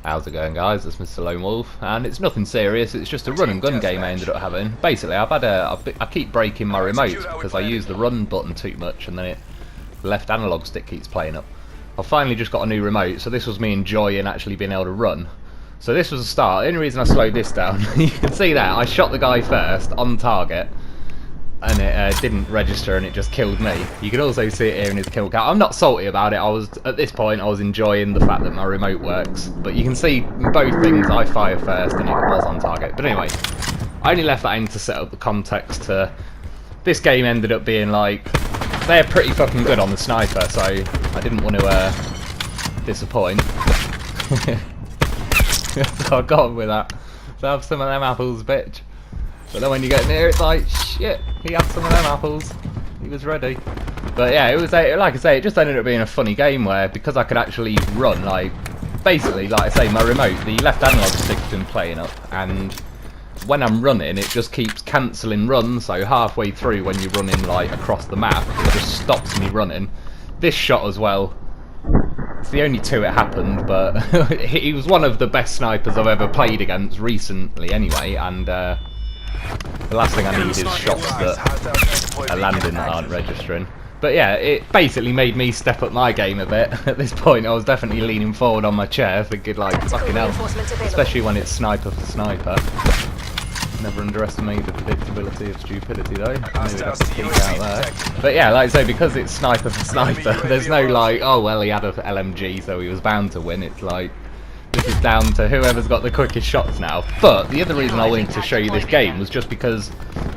How's it going, guys? It's Mr. Lone Wolf, and it's nothing serious. It's just a run and gun game I ended up having. Basically, I keep breaking my remote because I use the run button too much, and then the left analog stick keeps playing up. I've finally just got a new remote, so this was me enjoying actually being able to run. So this was the start. The only reason I slowed this down, you can see that I shot the guy first on target, and it didn't register, and it just killed me. You can also see it here in his kill count. I'm not salty about it. At this point I was enjoying the fact that my remote works, but you can see both things. I fire first and it was on target. But anyway, I only left that in to set up the context to this game. Ended up being like, they're pretty fucking good on the sniper, so I didn't want to disappoint. So I got on with that. So have some of them apples, bitch. But then when you get near, it's like, shit, he had some of them apples. He was ready. But yeah, it was, like I say, it just ended up being a funny game where, because I could actually run, like, basically, like I say, my remote, the left analog stick's been playing up, and when I'm running, it just keeps cancelling runs, so halfway through when you're running, like, across the map, it just stops me running. This shot as well, it's the only two it happened, but he was one of the best snipers I've ever played against recently anyway, and the last thing I need is shots that are landing that aren't registering. But yeah, it basically made me step up my game a bit. At this point I was definitely leaning forward on my chair thinking like, fucking hell, especially when it's sniper for sniper. Never underestimate the predictability of stupidity though. Maybe that's the key out there. But yeah, like I say, because it's sniper for sniper, there's no like, oh well, he had a LMG so he was bound to win. It's like, this is down to whoever's got the quickest shots now. But the other reason I wanted to show you this game was just because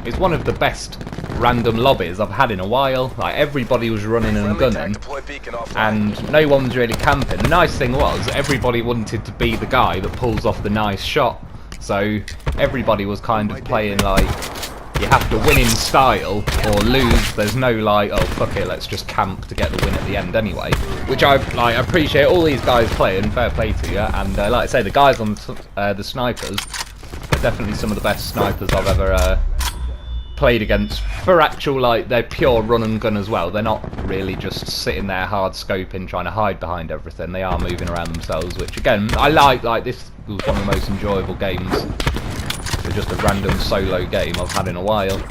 it's one of the best random lobbies I've had in a while. Like, everybody was running and gunning, and no one was really camping. The nice thing was, everybody wanted to be the guy that pulls off the nice shot. So everybody was kind of playing like, you have to win in style or lose. There's no like, oh fuck it, let's just camp to get the win at the end anyway. Which I appreciate all these guys playing, fair play to you. And like I say, the guys on the snipers are definitely some of the best snipers I've ever played against. For actual, like, they're pure run and gun as well. They're not really just sitting there hard scoping, trying to hide behind everything. They are moving around themselves, which again, I like this was one of the most enjoyable games. For just a random solo game I've had in a while,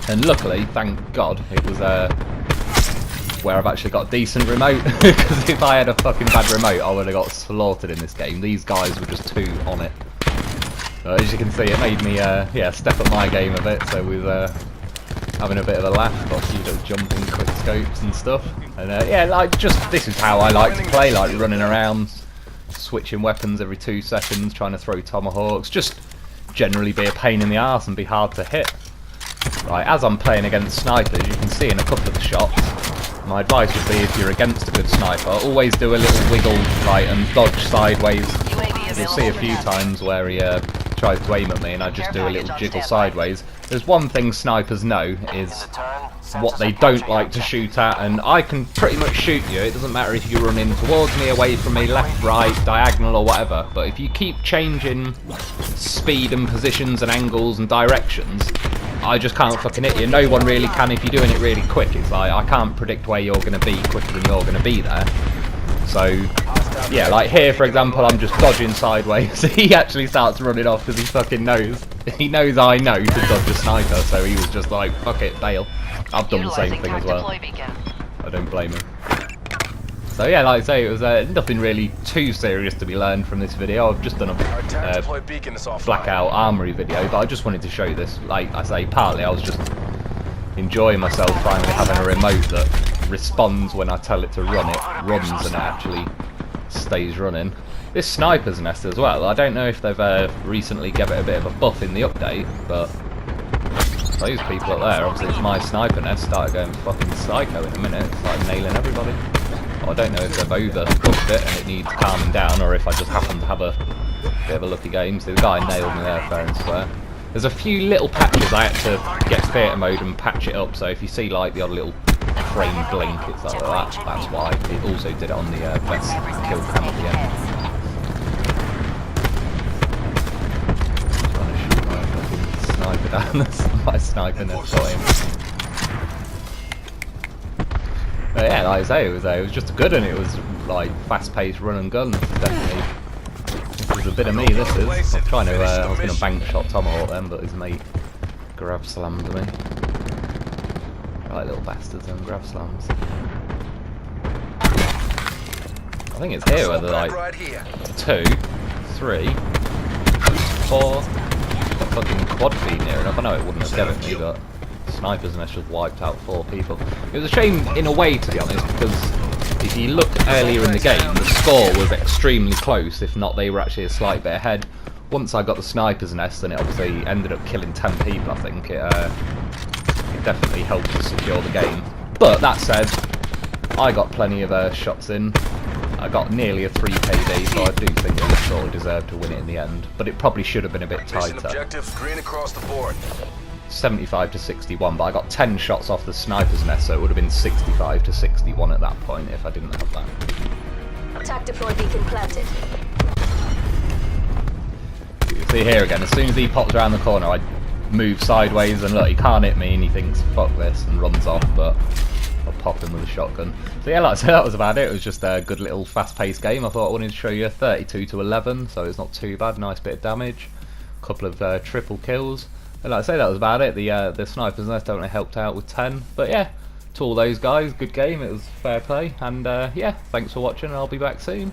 and luckily, thank God, it was where I've actually got a decent remote. Because if I had a fucking bad remote, I would have got slaughtered in this game. These guys were just too on it. As you can see, it made me yeah, step up my game a bit. So with having a bit of a laugh, got a few little jumping quick scopes and stuff, and yeah, like, just this is how I like to play, like running around, switching weapons every 2 seconds, trying to throw tomahawks, just generally be a pain in the arse and be hard to hit. Right, as I'm playing against snipers, you can see in a couple of the shots, my advice would be, if you're against a good sniper, always do a little wiggle, right, and dodge sideways. You'll see a few times where he tries to aim at me and I just do a little jiggle sideways. There's one thing snipers know, is what they don't like to shoot at, and I can pretty much shoot you. It doesn't matter if you run in towards me, away from me, left, right, diagonal or whatever, but if you keep changing speed and positions and angles and directions, I just can't fucking hit you. No one really can if you're doing it really quick. It's like, I can't predict where you're going to be quicker than you're going to be there. So yeah, like here for example, I'm just dodging sideways. He actually starts running off because he fucking knows. He knows I know to dodge a sniper, so he was just like, fuck it, bail. I've done the same thing as well. I don't blame him. So yeah, like I say, it was nothing really too serious to be learned from this video. I've just done a black out armory video, but I just wanted to show you this. Like I say, partly I was just enjoying myself finally having a remote that responds when I tell it to run. It runs and it actually stays running. This sniper's nest as well, I don't know if they've recently given it a bit of a buff in the update, but those people up there, obviously it's my sniper nest, started going fucking psycho in a minute, started nailing everybody. I don't know if they've overcooked it and it needs calming down, or if I just happen to have a bit of a lucky game. So the guy nailed me there fair and square. There's a few little patches I had to get theatre mode and patch it up, so if you see like the odd little frame blink, it's like that. That's why. It also did it on the best kill cam at the end. Trying to shoot my fucking sniper down my sniper nest got him. But yeah, like I say, it was just a good one. It was like fast-paced run and gun. Definitely is a bit of me, this is. I'm trying to, I was going to bank shot Tomahawk then, but his mate grab slammed me. Right, little bastards and grab slams. I think it's here where they're like 2, 3, 4. Got fucking quad feed near enough. I know it wouldn't have given me, but Sniper's Nest just wiped out 4 people. It was a shame in a way, to be honest, because if you look earlier in the game, the score was extremely close. If not, they were actually a slight bit ahead. Once I got the Sniper's Nest, and it obviously ended up killing 10 people, I think it definitely helped to secure the game. But that said, I got plenty of shots in. I got nearly a 3 KD, so I do think it sort of deserved to win it in the end. But it probably should have been a bit tighter. Objectives green across the board. 75 to 61, but I got 10 shots off the Sniper's Nest, so it would have been 65 to 61 at that point if I didn't have that. Attack deploy beacon planted. You see here again, as soon as he pops around the corner, I move sideways, and look, he can't hit me, and he thinks, fuck this, and runs off, but I'll pop him with a shotgun. So yeah, like I said, that was about it. It was just a good little fast-paced game. I thought I wanted to show you 32 to 11, so it's not too bad. Nice bit of damage, a couple of triple kills. And like I say, that was about it. The Sniper's Nest definitely helped out with 10. But yeah, to all those guys, good game. It was fair play. And yeah, thanks for watching, and I'll be back soon.